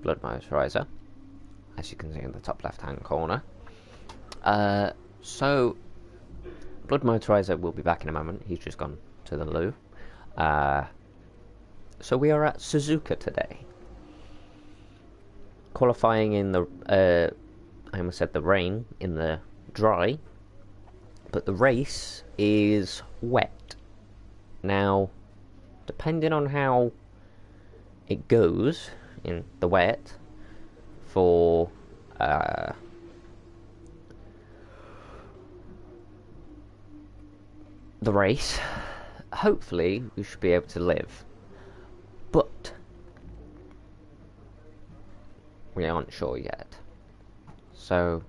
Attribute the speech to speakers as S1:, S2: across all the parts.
S1: Blood Moisturizer, as you can see in the top left-hand corner. So, Blood Moisturizer will be back in a moment. He's just gone to the loo. So we are at Suzuka today. Qualifying in the, I almost said the rain, in the dry. But the race is wet. Now, depending on how it goes in the wet for the race, hopefully we should be able to live, but we aren't sure yet. So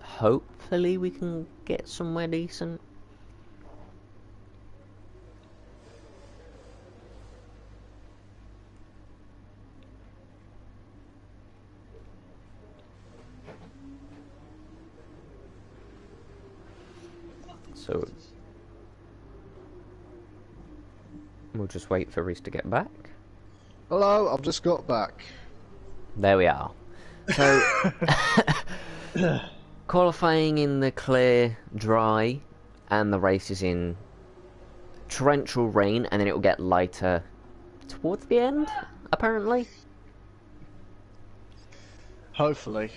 S1: hopefully we can get somewhere decent. So we'll just wait for Reese to get back.
S2: Hello, I've just got back.
S1: There we are. So qualifying in the clear, dry, and the race is in torrential rain, and then it will get lighter towards the end, apparently.
S2: Hopefully.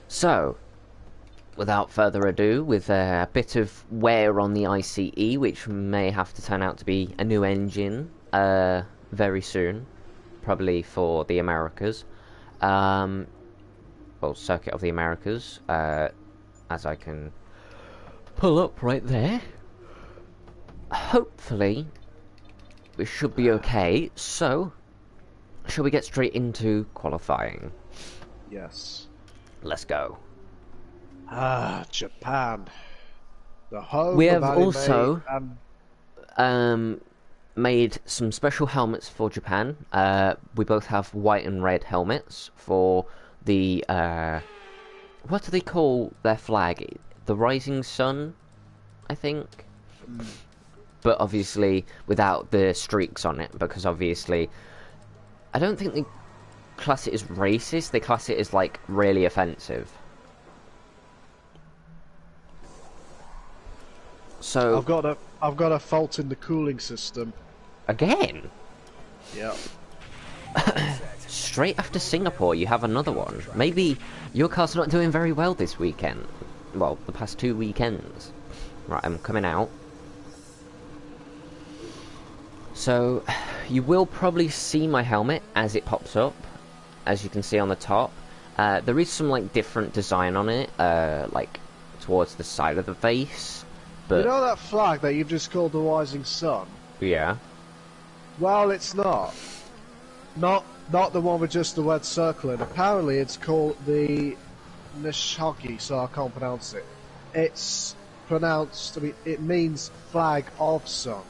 S1: So, without further ado, with a bit of wear on the ICE, which may have to turn out to be a new engine very soon, probably for the Americas. Well, Circuit of the Americas, as I can pull up right there. Hopefully, we should be okay. So, shall we get straight into qualifying?
S2: Yes.
S1: Let's go.
S2: Japan. The home
S1: We
S2: of
S1: have
S2: anime
S1: also
S2: and...
S1: made some special helmets for Japan. We both have white and red helmets for the what do they call their flag? The Rising Sun, I think. But obviously without the streaks on it, because obviously I don't think they class it as racist. They class it as like really offensive. So
S2: I've got a fault in the cooling system.
S1: Again?
S2: Yep.
S1: Straight after Singapore, you have another one. Maybe your car's not doing very well this weekend. Well, the past 2 weekends. Right, I'm coming out. So, you will probably see my helmet as it pops up, as you can see on the top. There is some like different design on it, like towards the side of the face. But
S2: you know that flag that you've just called the Rising Sun?
S1: yeah.
S2: Well, it's not. Not the one with just the red circle in. Apparently it's called the Nishagi, so I can't pronounce it. It's pronounced, I mean, it means flag of sun.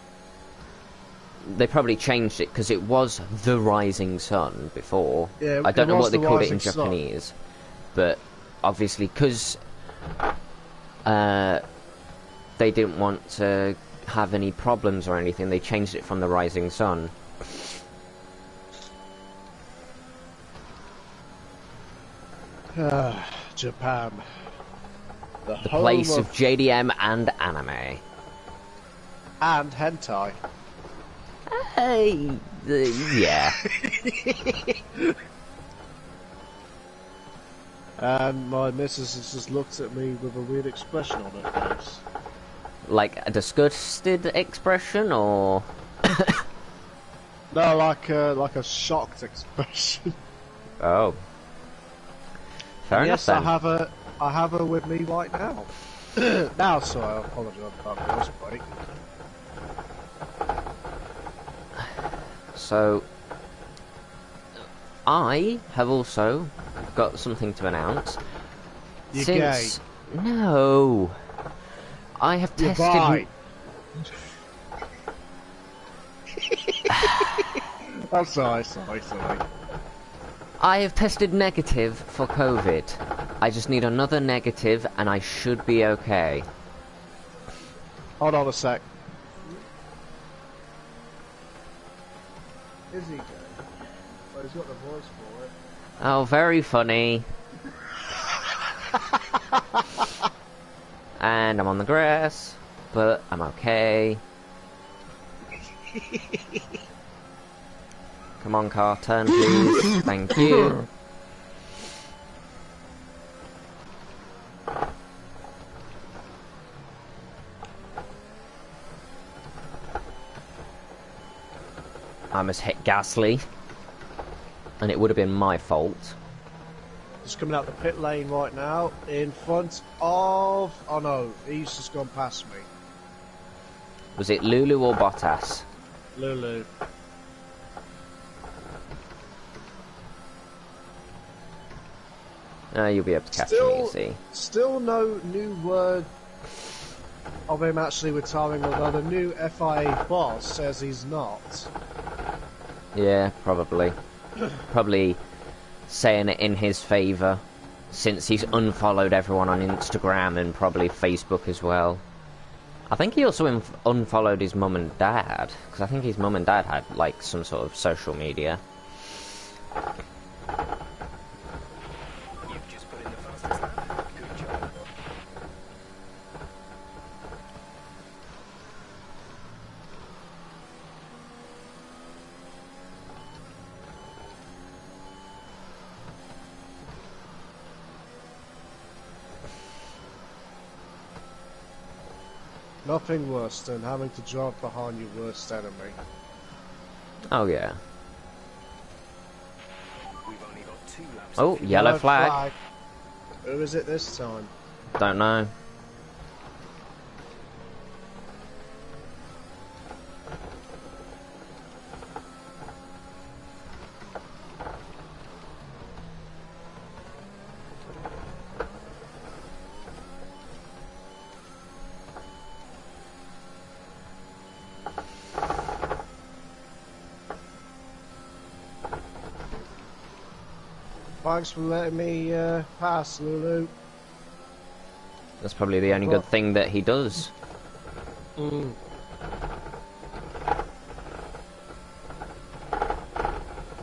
S1: They probably changed it, because it was the Rising Sun before.
S2: Yeah,
S1: I don't know what they called it in
S2: Sun.
S1: Japanese. But obviously, because they didn't want to have any problems or anything, they changed it from the Rising Sun.
S2: Japan. The
S1: Place of JDM and anime.
S2: And hentai.
S1: Hey, yeah.
S2: And my missus has just looked at me with a weird expression on her face.
S1: Like a disgusted expression, or
S2: No, like a shocked expression.
S1: oh, fair enough.
S2: Yes,
S1: then.
S2: I have her with me right now. Now, sorry, I apologise about the voice break.
S1: So, I have also got something to announce.
S2: You're
S1: Since no, I have
S2: You're
S1: tested.
S2: bi. I'm sorry.
S1: I have tested negative for COVID. I just need another negative, and I should be okay.
S2: Hold on a sec. Is he gay? Well, he's got the voice for it.
S1: Oh, very funny. And I'm on the grass, but I'm okay. Come on, car, turn please. Thank you. I must hit Gasly, and it would have been my fault.
S2: Just coming out the pit lane right now, in front of... Oh no, he's just gone past me.
S1: Was it Lulu or Bottas?
S2: Lulu.
S1: You'll be able to catch me, you see.
S2: Still no new word of him actually retiring, although the new FIA boss says he's not.
S1: Yeah, probably. Probably saying it in his favour, since he's unfollowed everyone on Instagram and probably Facebook as well. I think he also unfollowed his mum and dad, because I think his mum and dad had, like, some sort of social media.
S3: You've just put in the fastest lap. Good job.
S2: Nothing worse than having to drive behind your worst enemy.
S1: Oh, yeah.
S3: We've only got 2 laps.
S1: Oh, yellow flag.
S2: Who is it this time?
S1: Don't know.
S2: Thanks for letting me pass, Lulu.
S1: That's probably the only good thing that he does.
S2: Mm.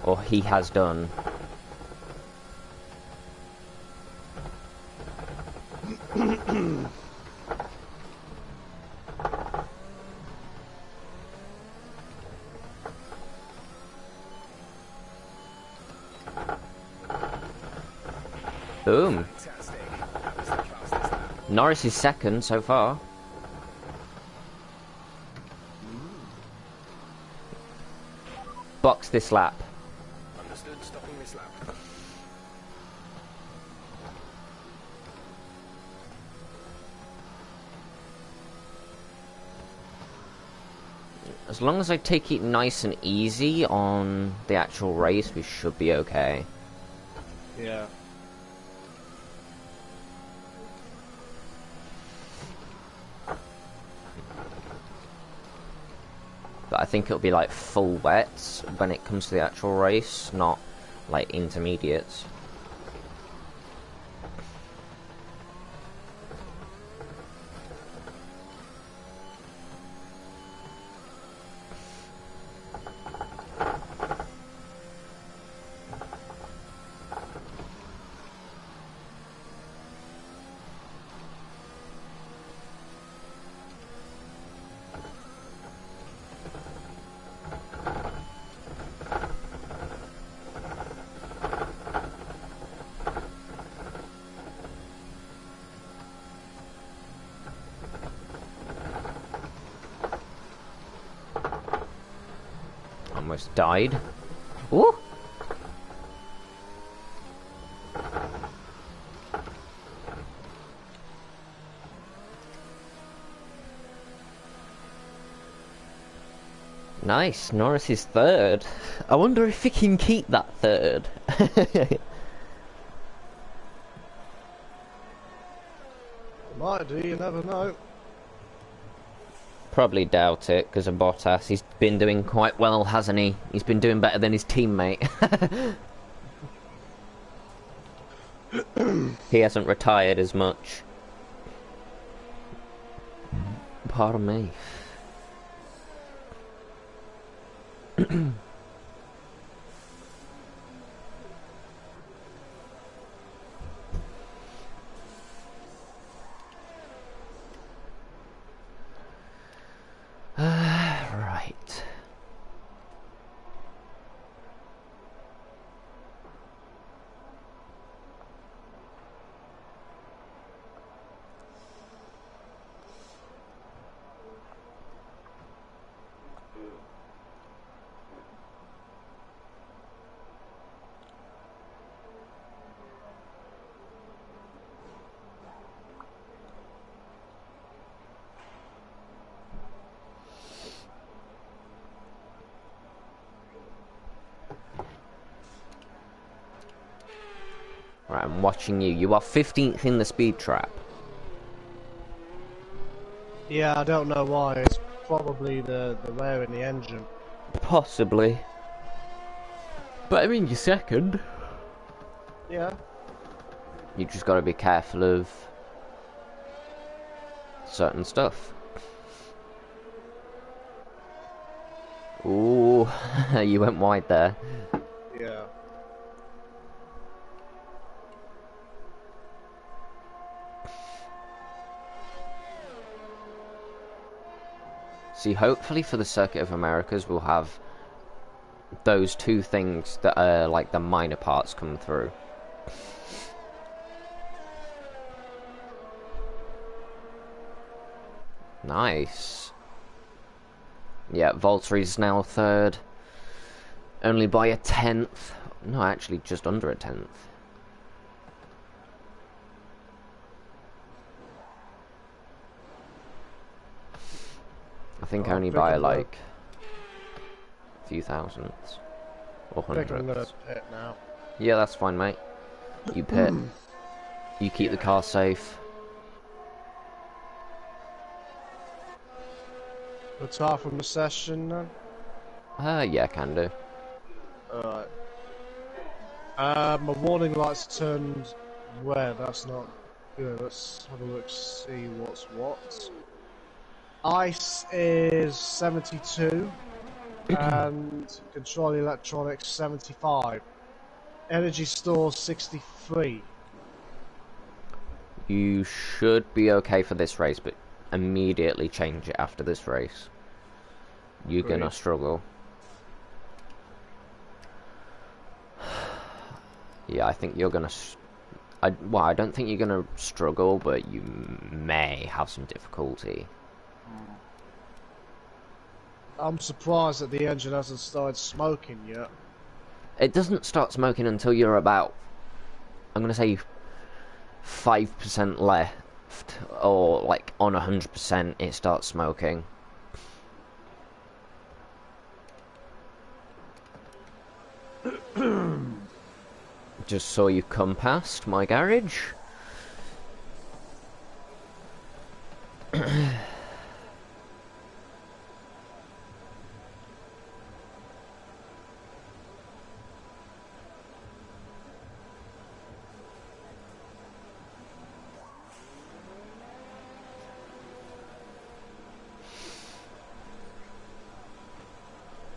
S1: Or he has done. Boom.
S3: Fantastic. That was the fastest lap.
S1: Norris is second so far. Box this lap.
S3: Understood. Stopping this lap.
S1: As long as I take it nice and easy on the actual race, we should be okay.
S2: Yeah.
S1: But I think it'll be like full wets when it comes to the actual race, not like intermediates. Almost died. Ooh! Nice, Norris is third. I wonder if he can keep that third.
S2: Might do, you never know.
S1: Probably doubt it, because of Bottas. He's been doing quite well, hasn't he? He's been doing better than his teammate. He hasn't retired as much. Pardon me. Right, I'm watching you. You are 15th in the speed trap.
S2: Yeah, I don't know why. It's probably the wear in the engine.
S1: Possibly. But I mean, you're second.
S2: Yeah.
S1: You just got to be careful of certain stuff. Ooh, you went wide there.
S2: Yeah.
S1: See, hopefully for the Circuit of Americas, we'll have those two things that are like the minor parts come through. Nice. Yeah, Valtteri's now third. Only by a tenth. No, actually just under a tenth. I think only by like a few thousandths. Or
S2: I think I'm gonna
S1: hundredths.
S2: pit now.
S1: Yeah, that's fine, mate. You pit. You keep the car safe.
S2: Retire from the session then?
S1: Yeah, can do.
S2: Alright. My warning lights turned red. That's not good. Let's have a look, see what's what. Ice is 72 and control electronics 75. Energy store 63.
S1: You should be okay for this race, but immediately change it after this race. You're gonna
S2: Agreed.
S1: struggle. Yeah, I think you're gonna... well, I don't think you're gonna struggle, but you may have some difficulty.
S2: I'm surprised that the engine hasn't started smoking yet.
S1: It doesn't start smoking until you're about, I'm gonna say, 5% left, or like on 100% it starts smoking. Just saw you come past my garage.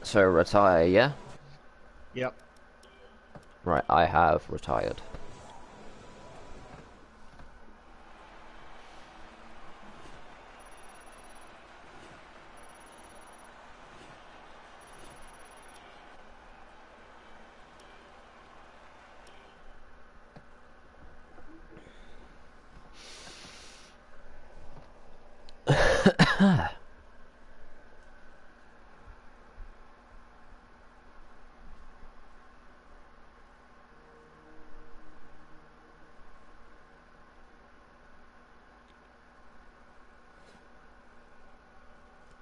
S1: So retire, yeah?
S2: Yep.
S1: Right, I have retired.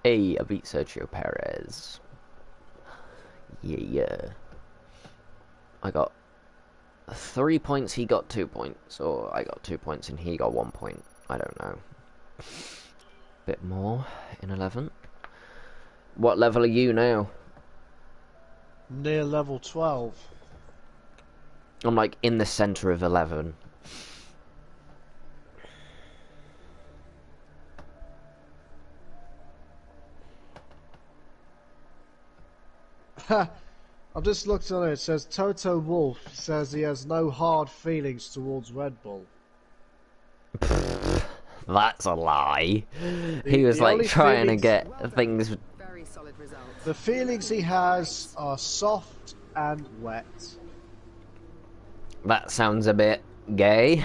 S1: Hey, I beat Sergio Perez. Yeah. I got 3 points, he got 2 points. Or I got 2 points and he got 1 point. I don't know. Bit more in 11. What level are you now?
S2: Near level 12.
S1: I'm like in the center of 11.
S2: I've just looked on it. It says Toto Wolff says he has no hard feelings towards Red Bull.
S1: That's a lie. He was
S2: The
S1: like
S2: only
S1: trying to
S2: feelings-
S1: get things.
S4: Very solid results.
S2: The feelings he has are soft and wet.
S1: That sounds a bit gay.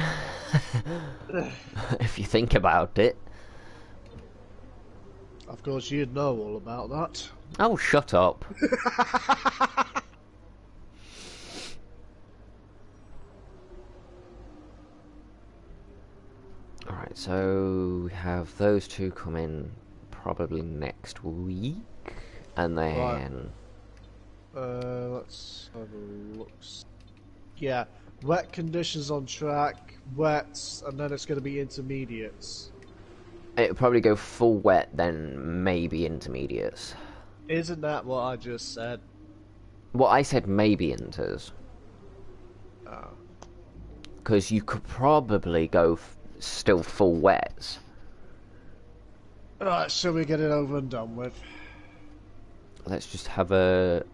S1: If you think about it.
S2: Of course, you'd know all about that.
S1: Oh, shut up. Alright, so we have those two come in probably next week. And then...
S2: Let's have a look. Yeah, wet conditions on track, wets, and then it's going to be intermediates.
S1: It'll probably go full wet, then maybe intermediates.
S2: Isn't that what I just said?
S1: Well, I said maybe inters.
S2: Oh.
S1: Because you could probably go still full wets.
S2: Right, shall we get it over and done with?
S1: Let's just have a...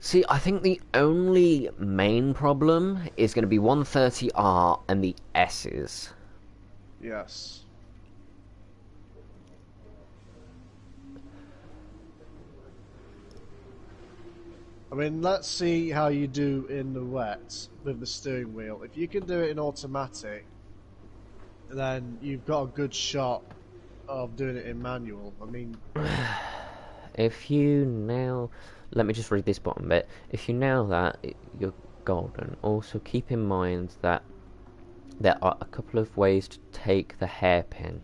S1: See, I think the only main problem is going to be 130R and the S's.
S2: Yes. I mean, let's see how you do in the wet with the steering wheel. If you can do it in automatic, then you've got a good shot of doing it in manual. I mean...
S1: If you nail... Let me just read this bottom bit. If you nail that, you're golden. Also, keep in mind that there are a couple of ways to take the hairpin.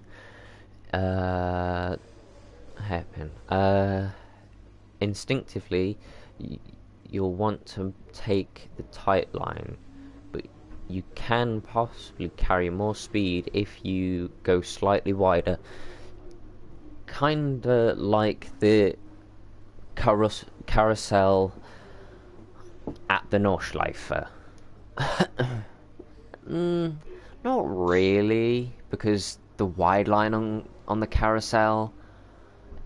S1: Instinctively, you'll want to take the tight line, but you can possibly carry more speed if you go slightly wider. Kinda like the carousel at the Nordschleife. Not really, because the wide line on the carousel,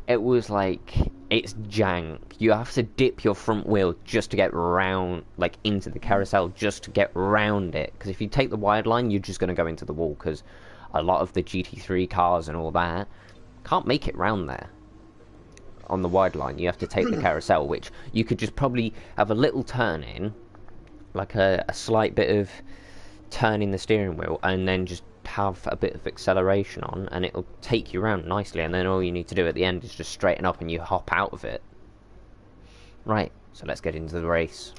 S1: it was like, it's jank. You have to dip your front wheel just to get round, like into the carousel, just to get round it. Because if you take the wide line, you're just going to go into the wall, because a lot of the GT3 cars and all that can't make it round there. On the wide line, you have to take the carousel, which you could just probably have a little turn in, like a slight bit of turning the steering wheel, and then just have a bit of acceleration on, and it'll take you around nicely, and then all you need to do at the end is just straighten up and you hop out of it. Right, so let's get into the race.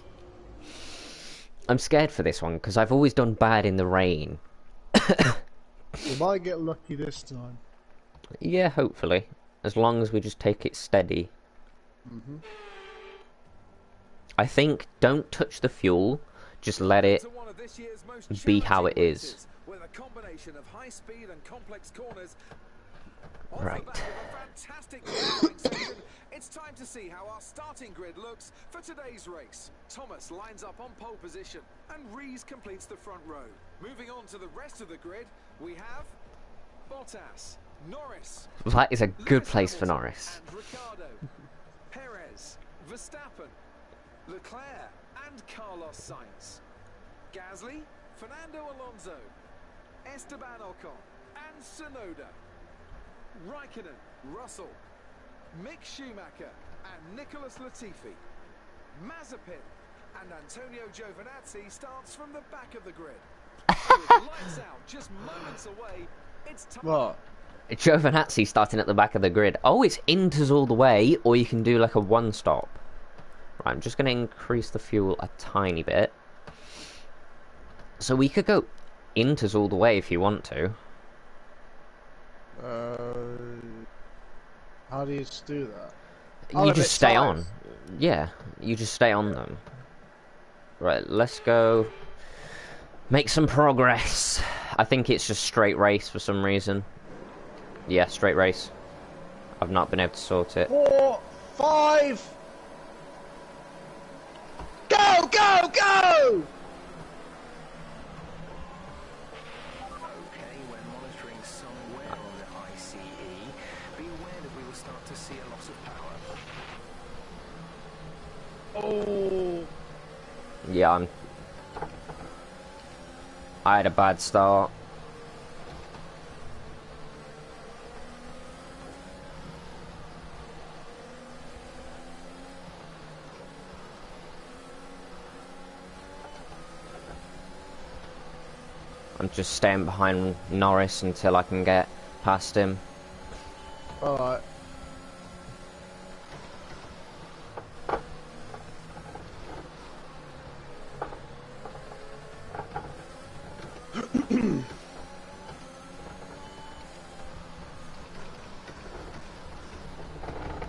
S1: I'm scared for this one, because I've always done bad in the rain.
S2: We might get lucky this time.
S1: Yeah, hopefully. As long as we just take it steady. I think don't touch the fuel, just let it be how it is.
S3: With a combination of high speed and complex corners.
S1: Right.
S3: Fantastic qualifying section. It's time to see how our starting grid looks for today's race. Thomas lines up on pole position and Rees completes the front row. Moving on to the rest of the grid, we have Bottas, Norris.
S1: That is a good
S3: Lewis
S1: place for
S3: Hamilton
S1: Norris.
S3: and Ricciardo, Perez, Verstappen, Leclerc and Carlos Sainz, Gasly, Fernando Alonso, Esteban Ocon and Tsunoda, Raikkonen, Russell, Mick Schumacher and Nicholas Latifi, Mazepin and Antonio Giovinazzi starts from the back of the grid. With lights out just moments away, it's time.
S2: What?
S1: Giovinazzi starting at the back of the grid. Oh, it's inters all the way, or you can do like a one stop. Right, I'm just going to increase the fuel a tiny bit. So we could go inters all the way if you want to.
S2: How do you do that?
S1: You just stay on. Yeah, you just stay on them. Right, let's go make some progress. I think it's just straight race for some reason. Yeah, straight race. I've not been able to sort it.
S2: 4, 5. Go, go, go!
S3: Okay, when monitoring somewhere on the ICE, be aware that we will start to see a loss of power.
S2: Oh.
S1: Yeah, I had a bad start. I'm just staying behind Norris until I can get past him.
S2: Alright.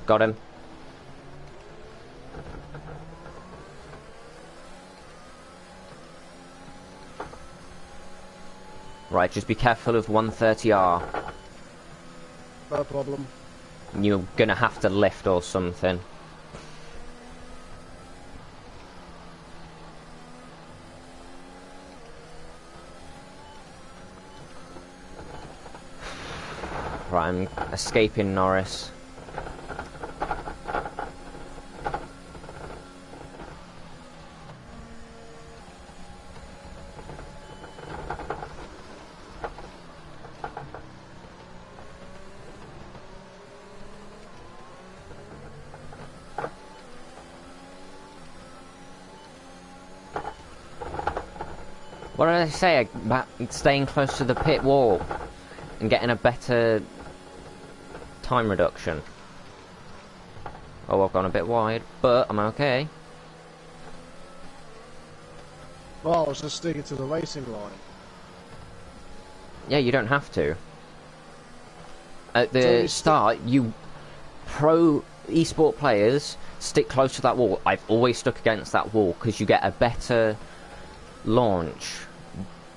S1: Got him. Right, just be careful of 130R.
S2: No problem.
S1: You're gonna have to lift or something. Right, I'm escaping Norris. What did I say about staying close to the pit wall and getting a better time reduction? Oh, I've gone a bit wide, but I'm okay.
S2: Well, I was just sticking to the racing line.
S1: Yeah, you don't have to. At
S2: So
S1: the
S2: you
S1: start, you pro esport players stick close to that wall. I've always stuck against that wall because you get a better launch.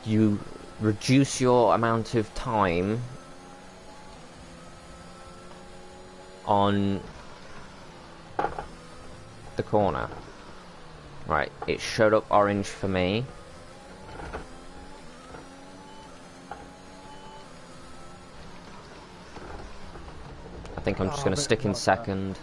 S1: You reduce your amount of time on the corner. Right, it showed up orange for me. I think I'm just going to stick in second.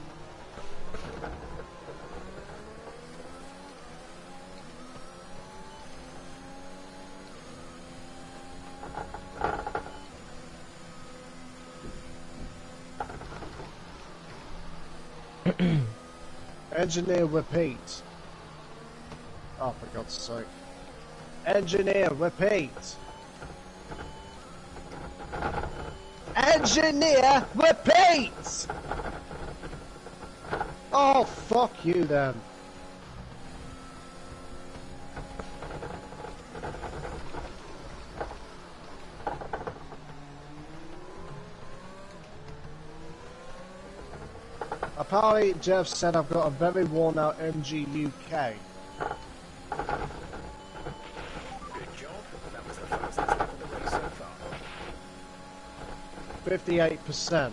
S2: Engineer repeat. Oh, for God's sake. Engineer repeat. Engineer repeat! Oh, fuck you then. Apparently, Jeff said I've got a very worn out MG UK.
S3: Good job. That was the fastest lap of the race so far.
S2: 58%.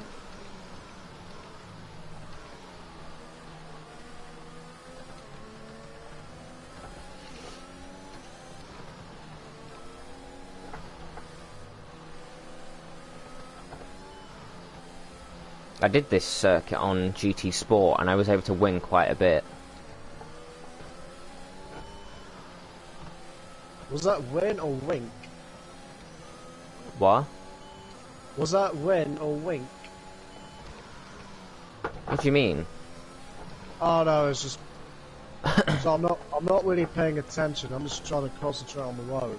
S1: I did this circuit on GT Sport and I was able to win quite a bit.
S2: Was that win or wink?
S1: What?
S2: Was that win or wink?
S1: What do you mean?
S2: Oh no, it's just... so I'm not really paying attention, I'm just trying to concentrate on the road.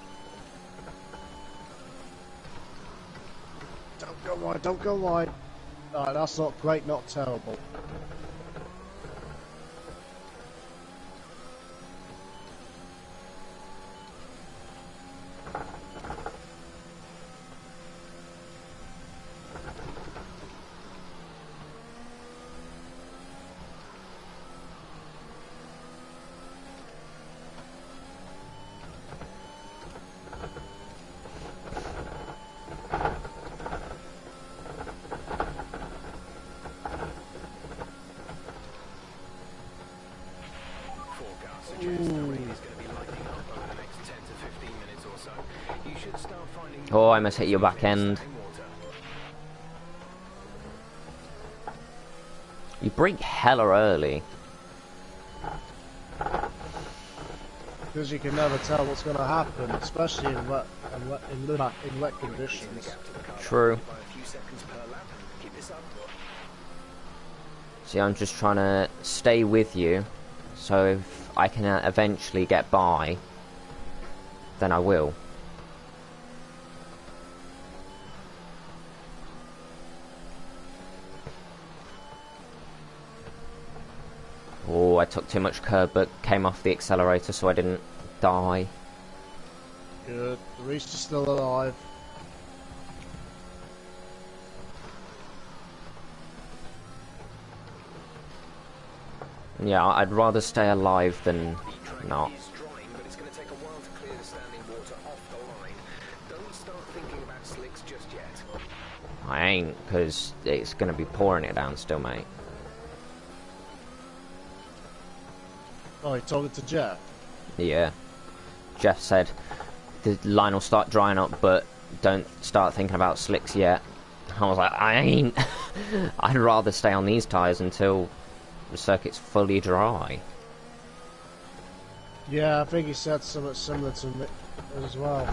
S2: Don't go wide, don't go wide. Alright, that's not great, not terrible.
S3: Forecast suggests the rain is going to be lightening up over the next 10 to 15 minutes or so. You should start finding...
S1: Oh, I must hit your back end. You brake hella early.
S2: Because you can never tell what's going to happen, especially in wet conditions.
S1: True. See, I'm just trying to stay with you, so if I can eventually get by, then I will. Oh, I took too much curb but came off the accelerator so I didn't die.
S2: Good. The Reese is still alive.
S1: Yeah, I'd rather stay alive than not.
S3: Is drying, but it's going to take a while to clear the standing water off the line. Don't start
S1: I ain't, because it's going to be pouring it down still, mate.
S2: Oh, you told it to Jeff?
S1: Yeah. Jeff said the line will start drying up, but don't start thinking about slicks yet. I was like, I ain't. I'd rather stay on these tyres until the circuit's fully dry.
S2: Yeah, I think he said something similar to me as well.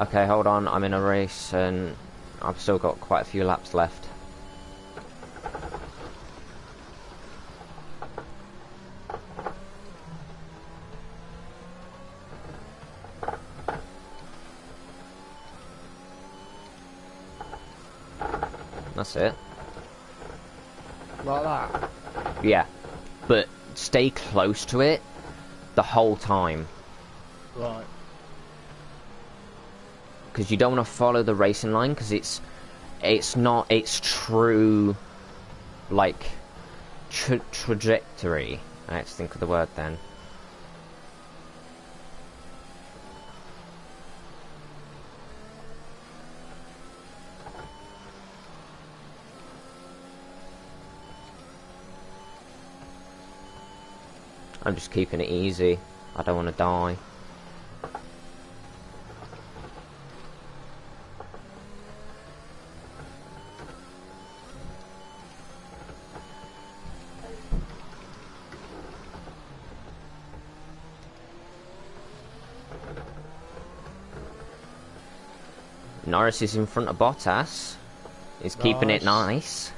S1: Okay, hold on. I'm in a race and I've still got quite a few laps left. That's it.
S2: Like that?
S1: Yeah. But stay close to it the whole time.
S2: Right.
S1: Because you don't want to follow the racing line, because it's not its true, like, trajectory. I have to think of the word then. I'm just keeping it easy. I don't want to die. Norris is in front of Bottas. He's keeping it nice.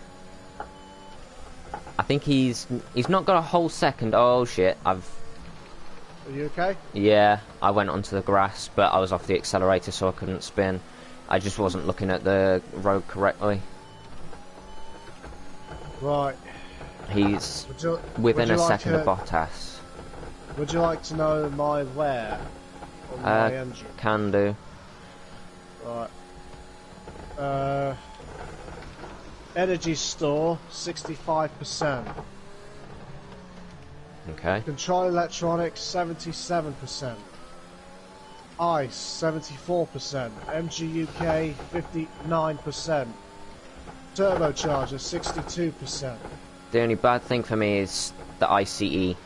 S1: I think he's not got a whole second. Oh shit!
S2: Are you okay?
S1: Yeah, I went onto the grass, but I was off the accelerator, so I couldn't spin. I just wasn't looking at the road correctly.
S2: Right.
S1: He's within a second of Bottas.
S2: Would you like to know my wear on my engine?
S1: Can do.
S2: Right. Energy store, 65%.
S1: Okay.
S2: Control electronics, 77%. ICE, 74%. MGUK, 59%. Turbocharger, 62%.
S1: The only bad thing for me is the ICE,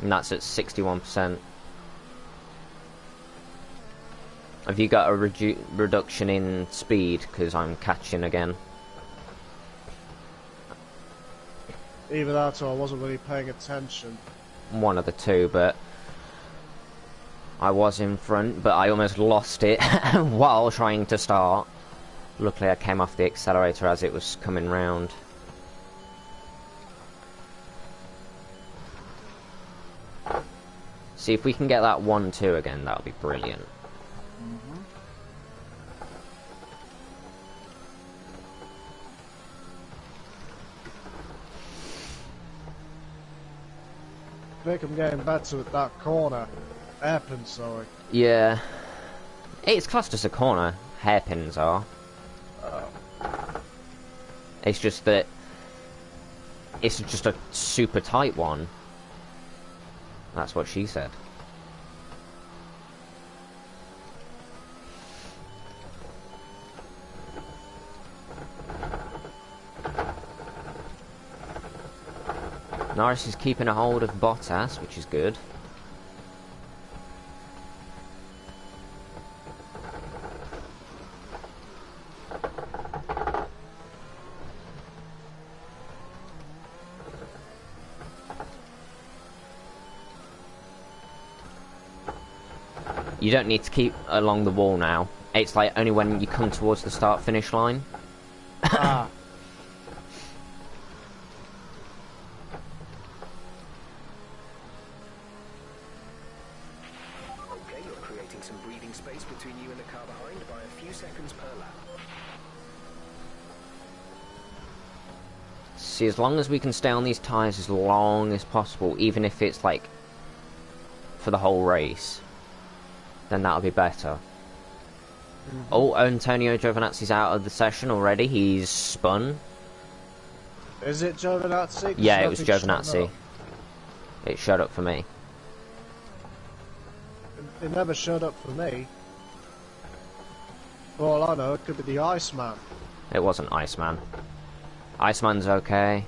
S1: and that's at 61%. Have you got a reduction in speed? Because I'm catching again.
S2: Either that or I wasn't really paying attention.
S1: One of the two, but I was in front, but I almost lost it while trying to start. Luckily I came off the accelerator as it was coming round. See if we can get that 1-2 again, that would be brilliant.
S2: I think I'm getting better at that corner. Hairpin, sorry.
S1: Yeah. It's classed as a corner, hairpins are. It's just that it's just a super tight one. That's what she said. Norris is keeping a hold of Bottas, which is good. You don't need to keep along the wall now. It's like only when you come towards the start-finish line.
S2: Ah.
S4: Okay, you're creating some breathing space between you and the car behind by a few seconds per lap.
S1: See, as long as we can stay on these tyres as long as possible, even if it's like for the whole race, then that'll be better. Oh, Antonio Giovinazzi's out of the session already. He's spun.
S2: Is it Giovinazzi?
S1: Yeah, it was Giovinazzi. It showed up for me.
S2: It never showed up for me. For all I know, it could be the Iceman.
S1: It wasn't Iceman. Iceman's okay.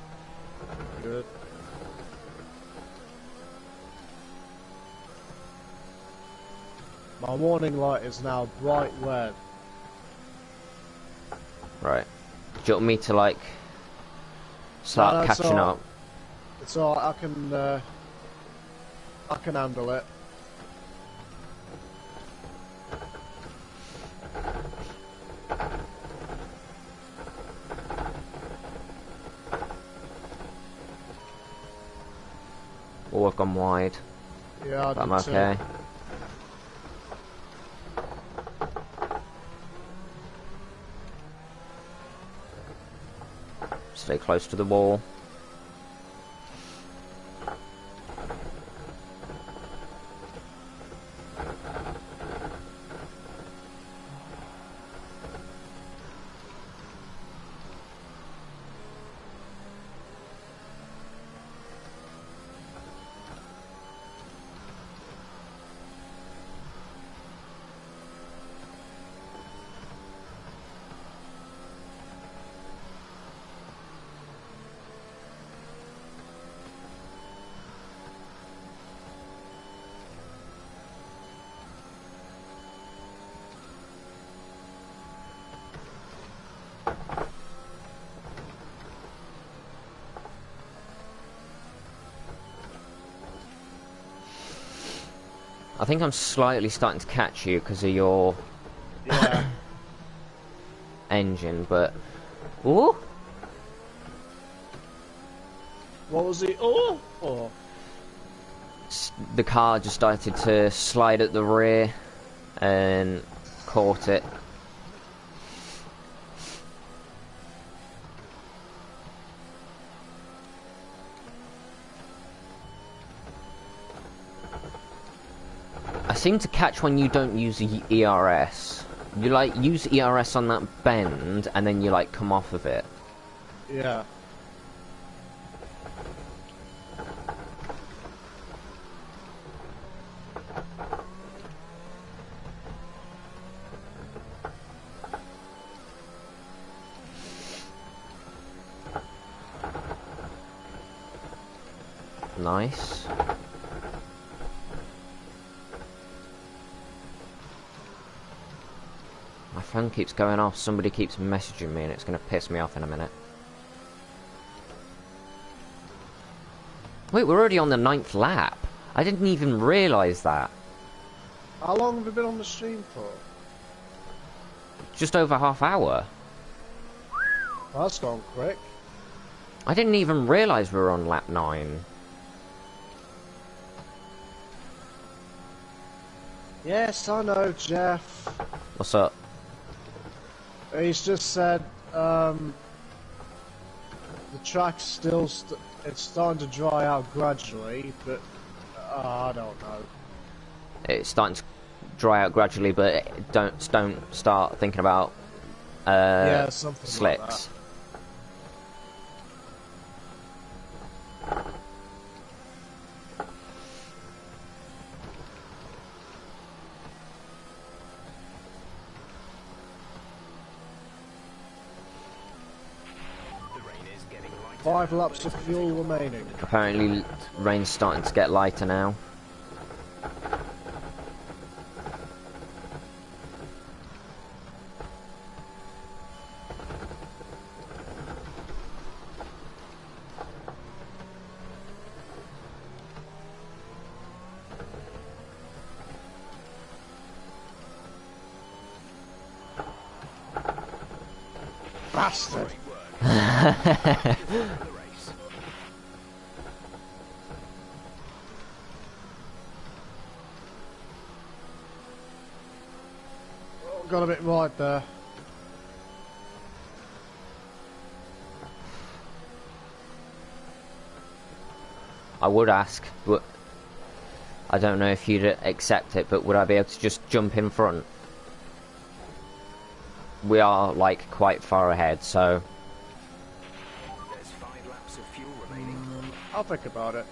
S2: Good. My warning light is now bright red.
S1: Right. Do you want me to, like, start
S2: No,
S1: catching up?
S2: It's alright, I can handle it.
S1: Oh, I've gone wide.
S2: Yeah, I
S1: But I'm
S2: did too.
S1: okay. Stay close to the wall. I think I'm slightly starting to catch you because of your
S2: Yeah.
S1: engine, but... Ooh!
S2: What was it? Oh! Oh.
S1: The car just started to slide at the rear and caught it. I seem to catch when you don't use ERS. You like use ERS on that bend and then you like come off of it.
S2: Yeah.
S1: Nice. My phone keeps going off. Somebody keeps messaging me and it's going to piss me off in a minute. Wait, we're already on the 9th lap. I didn't even realise that.
S2: How long have we been on the stream for?
S1: Just over half hour.
S2: That's gone quick.
S1: I didn't even realise we were on lap 9.
S2: Yes, I know, Jeff.
S1: What's up?
S2: He's just said, the track's still, it's starting to dry out gradually, but, I don't know.
S1: It's starting to dry out gradually, but don't start thinking about
S2: Yeah, something like that.
S1: slicks.
S4: The rain is getting lighter.
S2: 5 laps of fuel remaining.
S1: Apparently, rain's starting to get lighter now.
S2: Bastard!
S4: The race.
S2: Oh, got a bit wide there.
S1: I would ask, but I don't know if you'd accept it, but would I be able to just jump in front? We are, like, quite far ahead, so...
S4: There's 5 laps of fuel remaining.
S2: I'll think about it.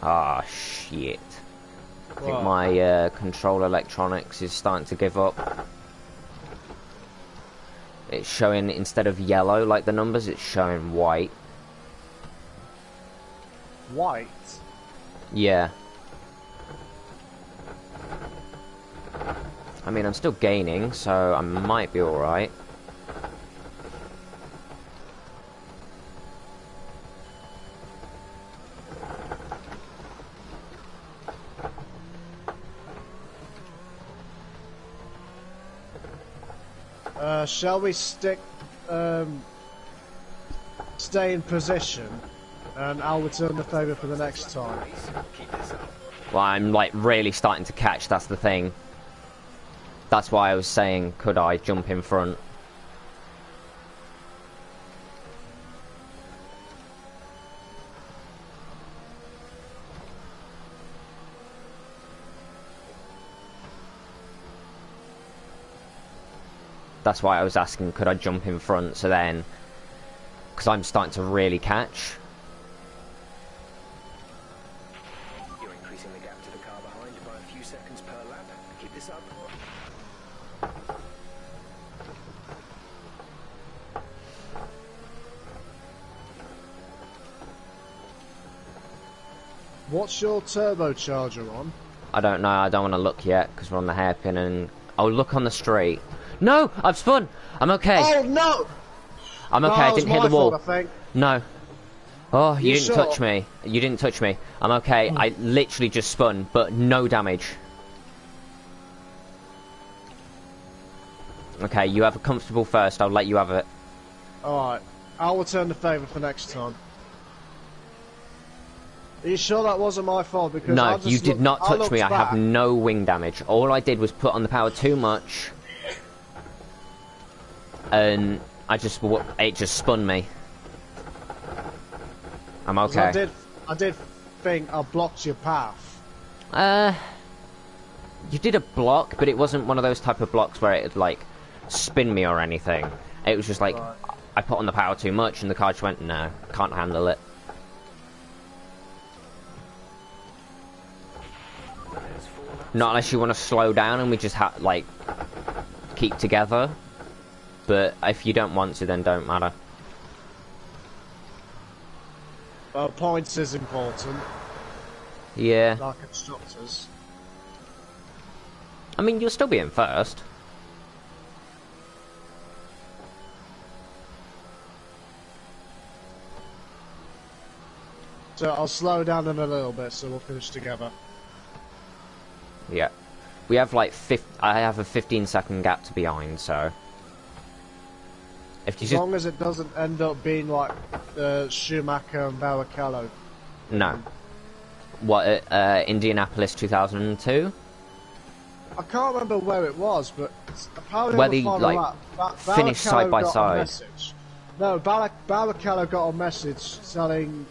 S1: Ah, shit. I think
S2: What?
S1: my control electronics is starting to give up. It's showing, instead of yellow like the numbers, it's showing white.
S2: White?
S1: Yeah. I mean, I'm still gaining, so I might be alright.
S2: Shall we stay in position, and I'll return the favour for the next time.
S4: Keep this up.
S1: Well, I'm like really starting to catch, that's the thing. That's why I was saying, could I jump in front? That's why I was asking, could I jump in front, so then... Because I'm starting to really catch.
S4: You're increasing the gap to the car behind by a few seconds per lap. Keep this up.
S2: What's your turbocharger on?
S1: I don't know, I don't want to look yet, because we're on the hairpin and... I'll look on the straight. No! I've spun! I'm okay.
S2: Oh no!
S1: I'm okay,
S2: No,
S1: I
S2: it was
S1: didn't hit
S2: my
S1: the wall.
S2: fault, I think.
S1: No. Oh, you
S2: You
S1: didn't
S2: sure?
S1: touch me. You didn't touch me. I'm okay. I literally just spun, but no damage. Okay, you have a comfortable first. I'll let you have it.
S2: Alright, I'll return the favour for next time. Are you sure that wasn't my fault? Because
S1: No,
S2: I just
S1: you did not
S2: I
S1: touch
S2: looked
S1: me. I have
S2: back.
S1: no wing damage. All I did was put on the power too much. And it just spun me. I'm
S2: 'Cause
S1: okay.
S2: I did think I blocked your path.
S1: You did a block, but it wasn't one of those type of blocks where it'd like spin me or anything. It was just like
S2: Right.
S1: I put on the power too much, and the car just went, no, can't handle it. Not unless you want to slow down and we just like keep together. But if you don't want to, then don't matter.
S2: Well, points is important,
S1: Yeah.
S2: like instructors.
S1: I mean, you'll still be in first.
S2: So I'll slow down in a little bit, so we'll finish together.
S1: Yeah. We have like I have a 15-second gap to behind, so if you
S2: As
S1: just
S2: long as it doesn't end up being like Schumacher and Barrichello.
S1: no. What Indianapolis 2002?
S2: I can't remember where it was, but apparently
S1: Where
S2: on the
S1: they,
S2: final
S1: like,
S2: lap,
S1: finished
S2: Barrichello
S1: side by
S2: got a
S1: side.
S2: message. No, Barrichello got a message telling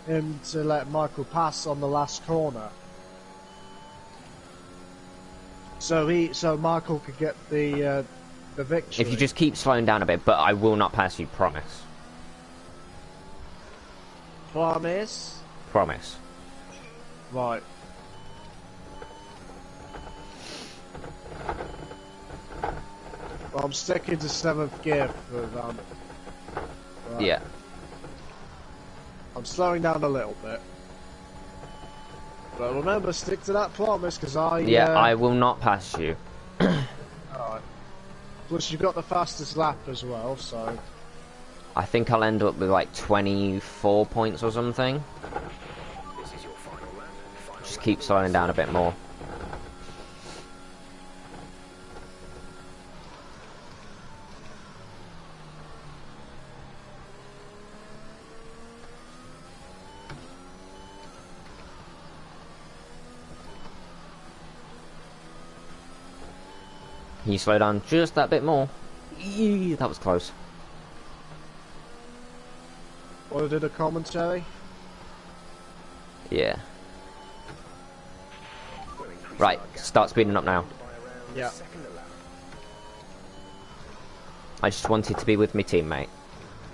S2: him to let Michael pass on the last corner. So Michael could get the victory.
S1: If you just keep slowing down a bit, but I will not pass you, promise.
S2: Promise?
S1: Promise.
S2: Right. Well, I'm sticking to 7th gear for that. Right.
S1: Yeah.
S2: I'm slowing down a little bit. But remember, stick to that promise, because
S1: Yeah, I will not pass you.
S2: Alright. Plus, you've got the fastest lap as well, so...
S1: I think I'll end up with like 24 points or something.
S4: This is your final lap.
S1: Just keep slowing down a bit more. Can you slow down just that bit more? Eee, that was close.
S2: What did a commentary?
S1: Yeah. Right, start speeding up now.
S2: Yeah.
S1: I just wanted to be with my teammate.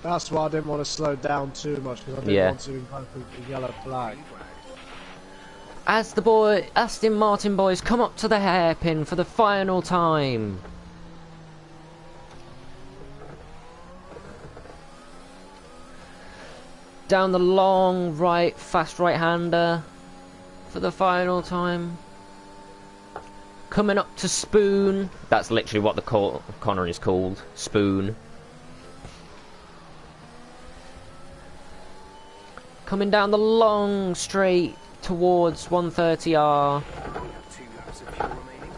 S2: That's why I didn't want to slow down too much, because I didn't
S1: Yeah.
S2: want to invoke the yellow flag.
S1: as the Aston Martin boys come up to the hairpin for the final time. Down the long right, fast right-hander for the final time. Coming up to Spoon. That's literally what the corner is called. Spoon. Coming down the long straight towards 130R.
S4: 2 laps of fuel remaining.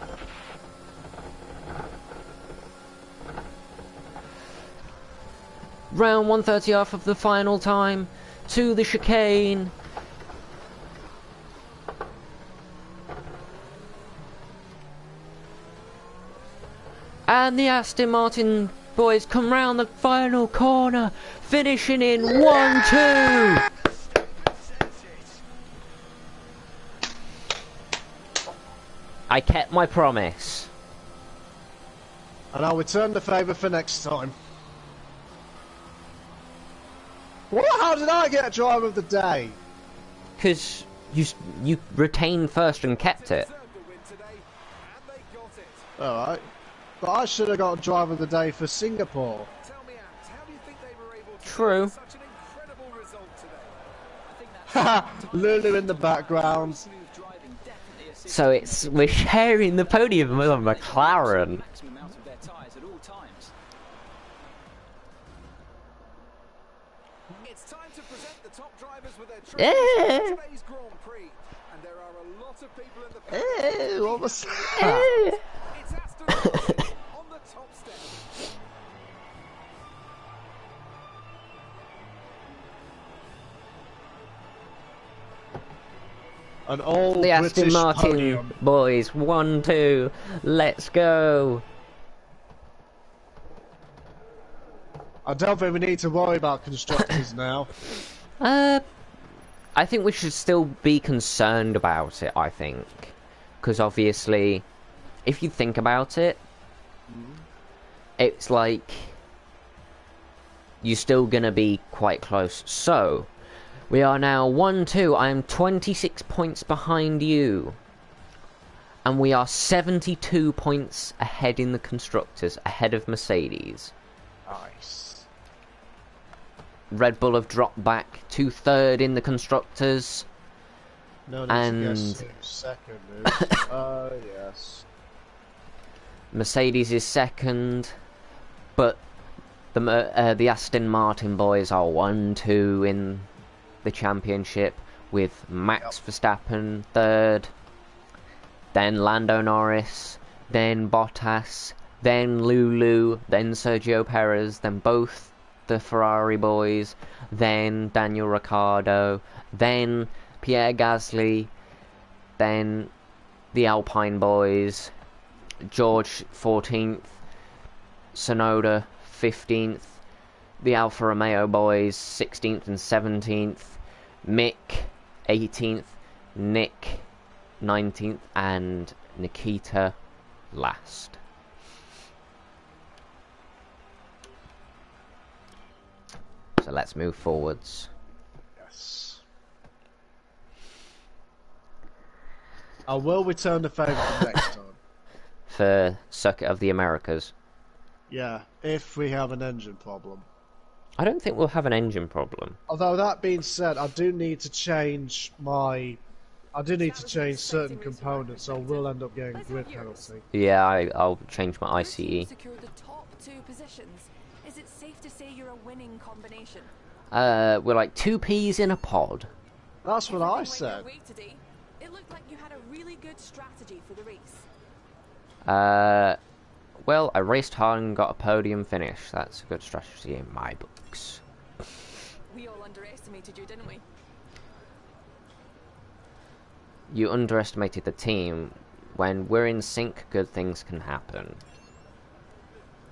S1: Round 130R for the final time. To the chicane. And the Aston Martin boys come round the final corner, finishing in 1-2. I kept my promise.
S2: And I'll return the favour for next time. What? How did I get driver of the day?
S1: Because you retained first and kept it.
S3: Deserved the win today, and they got it.
S2: Alright. But I should have got driver of the day for Singapore.
S3: Tell me, Ant, how do you think they were able to
S1: True.
S3: get such an incredible result today?
S2: Haha, Lulu in the background.
S1: So we're sharing the podium with a McLaren.
S4: Maximum out of their tyres at all times.
S3: It's time to present the top drivers with their
S1: Eh.
S3: trophies for today's Grand Prix. And there are a lot of people in the paddock.
S2: What was that?
S3: It's Aston Martin on the top step.
S2: An all
S1: The Aston
S2: British
S1: Martin
S2: podium.
S1: boys, 1-2. Let's go.
S2: I don't think we need to worry about constructors now.
S1: I think we should still be concerned about it, I think. Because obviously, if you think about it, it's like you're still going to be quite close. So, we are now 1-2. I am 26 points behind you. And we are 72 points ahead in the constructors, ahead of Mercedes.
S2: Nice.
S1: Red Bull have dropped back to third in the constructors.
S2: No need
S1: And-
S2: to guess who's second. Oh, yes.
S1: Mercedes is second, but the Aston Martin boys are 1-2 in the championship, with Max Verstappen third, then Lando Norris, then Bottas, then Lulu, then Sergio Perez, then both the Ferrari boys, then Daniel Ricciardo, then Pierre Gasly, then the Alpine boys, George 14th, Sonoda 15th, the Alfa Romeo boys 16th and 17th, Mick 18th, Nick 19th, and Nikita last. So let's move forwards.
S2: Yes. I will return the favour for next time.
S1: For Circuit of the Americas.
S2: Yeah, if we have an engine problem.
S1: I don't think we'll have an engine problem.
S2: Although that being said, I do need to change certain components, so we'll end up getting a grid penalty.
S1: Yeah, I'll change my
S5: Your
S1: ICE.
S5: team secured the top 2 positions. Is it safe to say you're a winning combination?
S1: We're like 2 peas in a pod.
S2: That's what I
S5: Everything went
S2: said.
S5: your way today. It looked like you had a really good strategy for the race.
S1: Well, I raced hard and got a podium finish. That's a good strategy in my books.
S5: We all underestimated you, didn't we?
S1: You underestimated the team. When we're in sync, good things can happen.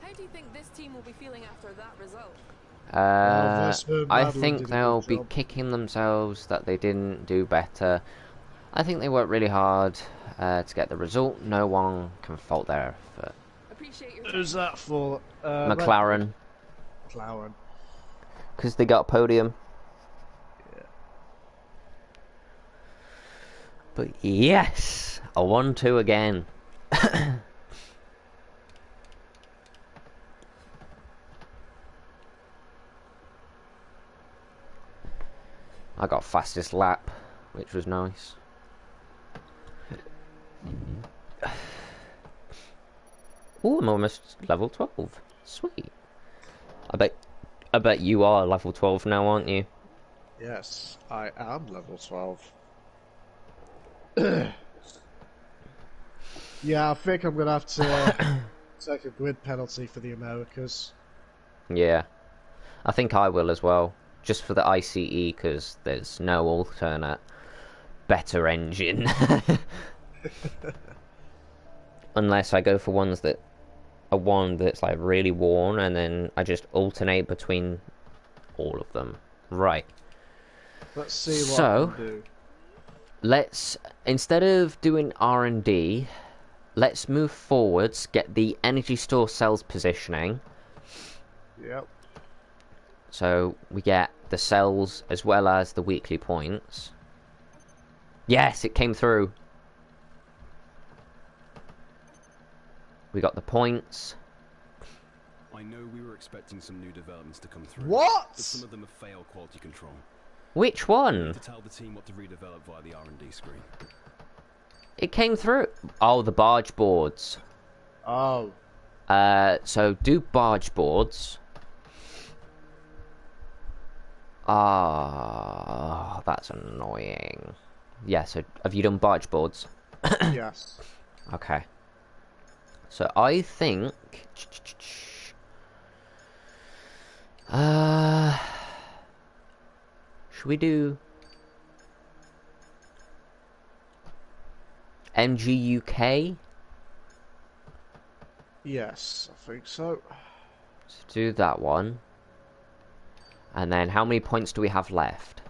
S5: How do you think this team will be feeling after that result?
S1: I
S2: Madeline
S1: think
S2: did a
S1: they'll
S2: good
S1: be
S2: job.
S1: kicking themselves that they didn't do better. I think they worked really hard to get the result. No one can fault their effort.
S5: Appreciate your time.
S2: Who's that for?
S1: McLaren,
S2: McLaren.
S1: because they got a podium.
S2: Yeah.
S1: But yes, a 1-2 again. I got fastest lap, which was nice. Oh, I'm almost level 12. Sweet. I bet you are level 12 now, aren't you?
S2: Yes, I am level 12. Yeah, I think I'm gonna have to take a grid penalty for the Americas.
S1: Yeah. I think I will as well. Just for the ICE, because there's no alternate better engine. Unless I go for ones that are one that's like really worn, and then I just alternate between all of them. Right.
S2: Let's see what I
S1: So,
S2: can do.
S1: let's, instead of doing R&D, let's move forwards, get the energy store cells positioning.
S2: Yep.
S1: So we get the cells as well as the weekly points. Yes, it came through. We got the points.
S6: I know we were expecting some new developments to come through.
S2: What?
S6: But some of them have failed quality control.
S1: Which
S6: We
S1: one?
S6: have to tell the team what to redevelop via the R&D screen.
S1: It came through. Oh, the barge boards.
S2: Oh.
S1: So do barge boards. Ah, that's annoying. Yeah, so have you done barge boards?
S2: Yes.
S1: Okay. So I think... should we do... MGUK?
S2: Yes, I think so.
S1: Let's do that one. And then how many points do we have left?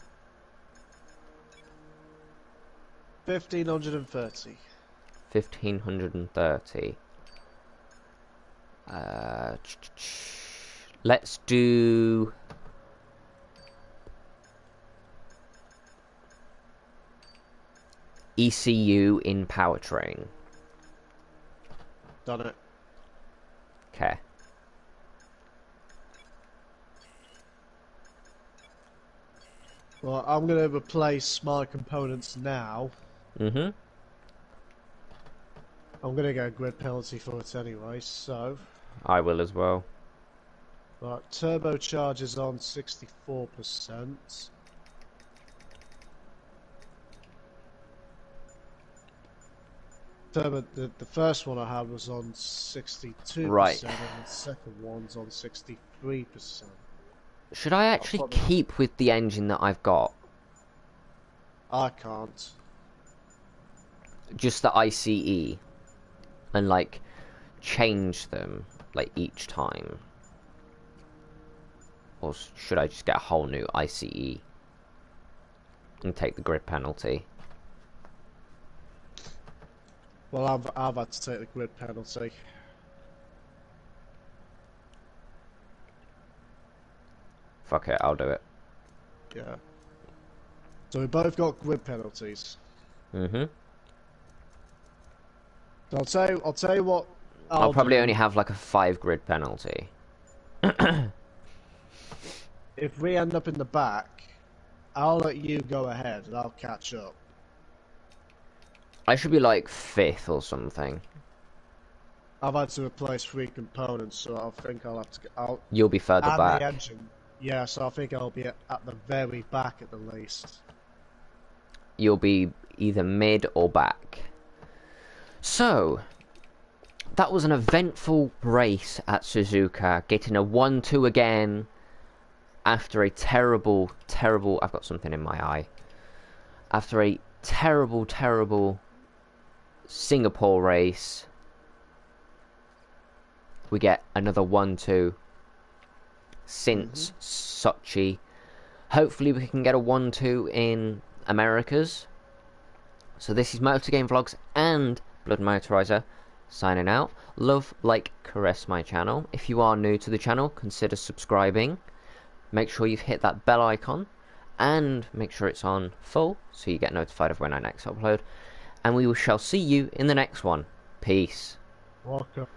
S2: 1,530.
S1: 1,530. Let's do... ECU in powertrain.
S2: Done it.
S1: Okay.
S2: Well, I'm going to replace my components now.
S1: Mm-hmm.
S2: I'm going to get a grid penalty for it anyway, so...
S1: I will as well.
S2: Right, turbochargers on 64%. The first one I had was on 62%,
S1: Right.
S2: and the second one's on 63%.
S1: Should I actually
S2: probably-
S1: keep with the engine that I've got?
S2: I can't.
S1: Just the ICE? And, like, change them, like, each time? Or should I just get a whole new ICE? And take the grid penalty?
S2: Well, I've had to take the grid penalty.
S1: Fuck it, I'll do it.
S2: Yeah. So we both got grid penalties.
S1: Mm-hmm.
S2: So I'll tell you what.
S1: I'll probably
S2: do.
S1: only have, like, a 5 grid penalty.
S2: If we end up in the back, I'll let you go ahead and I'll catch up.
S1: I should be, like, 5th or something.
S2: I've had to replace 3 components, so I think I'll have to get out.
S1: You'll be further
S2: And
S1: back.
S2: the engine. Yeah, so I think I'll be at the very back at the least.
S1: You'll be either mid or back. So, that was an eventful race at Suzuka, getting a 1-2 again after a terrible, I've got something in my eye. After a terrible Singapore race, we get another 1-2 since Sochi. Hopefully we can get a 1-2 in Americas. So this is Motor Game Vlogs and Blood Motorizer signing out. Love, like, caress my channel. If you are new to the channel, consider subscribing. Make sure you've hit that bell icon. and make sure it's on full so you get notified of when I next upload. And we shall see you in the next one. Peace.
S2: Welcome.